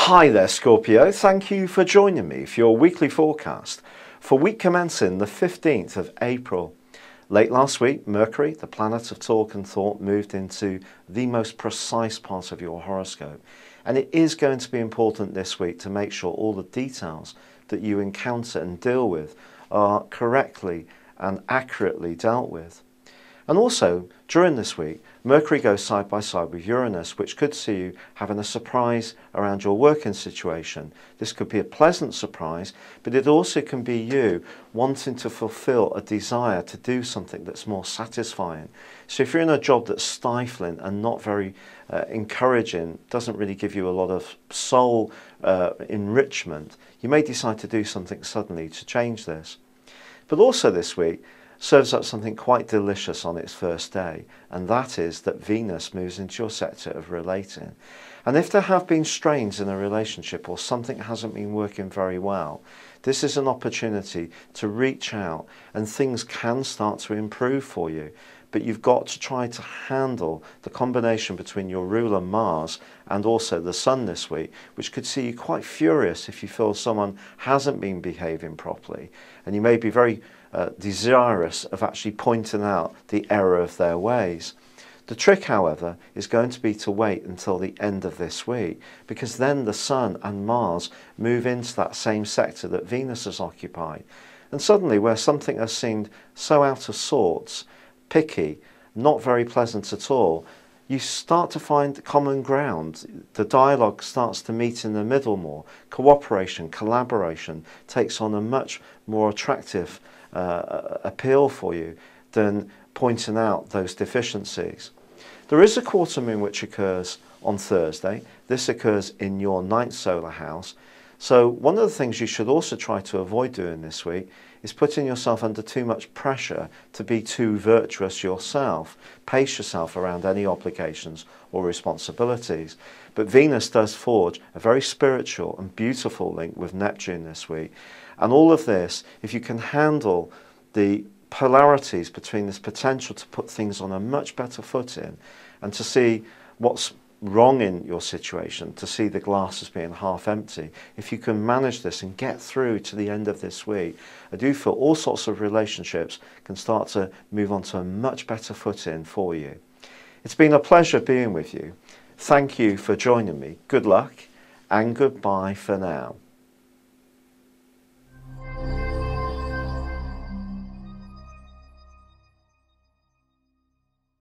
Hi there, Scorpio. Thank you for joining me for your weekly forecast for week commencing the 15th of April. Late last week, Mercury, the planet of talk and thought, moved into the most precise part of your horoscope. And it is going to be important this week to make sure all the details that you encounter and deal with are correctly and accurately dealt with. And also, during this week, Mercury goes side by side with Uranus, which could see you having a surprise around your working situation. This could be a pleasant surprise, but it also can be you wanting to fulfill a desire to do something that's more satisfying. So if you're in a job that's stifling and not very encouraging, doesn't really give you a lot of soul enrichment, you may decide to do something suddenly to change this. But also this week, serves up something quite delicious on its first day, and that is that Venus moves into your sector of relating. And if there have been strains in a relationship or something hasn't been working very well, this is an opportunity to reach out and things can start to improve for you. But you've got to try to handle the combination between your ruler Mars and also the Sun this week, which could see you quite furious if you feel someone hasn't been behaving properly. And you may be very desirous of actually pointing out the error of their ways. The trick, however, is going to be to wait until the end of this week, because then the Sun and Mars move into that same sector that Venus has occupied. And suddenly, where something has seemed so out of sorts, picky, not very pleasant at all, you start to find common ground. The dialogue starts to meet in the middle more. Cooperation, collaboration takes on a much more attractive appeal for you than pointing out those deficiencies. There is a quarter moon which occurs on Thursday. This occurs in your 9th solar house. So one of the things you should also try to avoid doing this week is putting yourself under too much pressure to be too virtuous yourself. Pace yourself around any obligations or responsibilities. But Venus does forge a very spiritual and beautiful link with Neptune this week. And all of this, if you can handle the polarities between this potential to put things on a much better footing and to see what's wrong in your situation, to see the glass as being half empty, if you can manage this and get through to the end of this week, I do feel all sorts of relationships can start to move on to a much better footing for you. It's been a pleasure being with you. Thank you for joining me. Good luck and goodbye for now.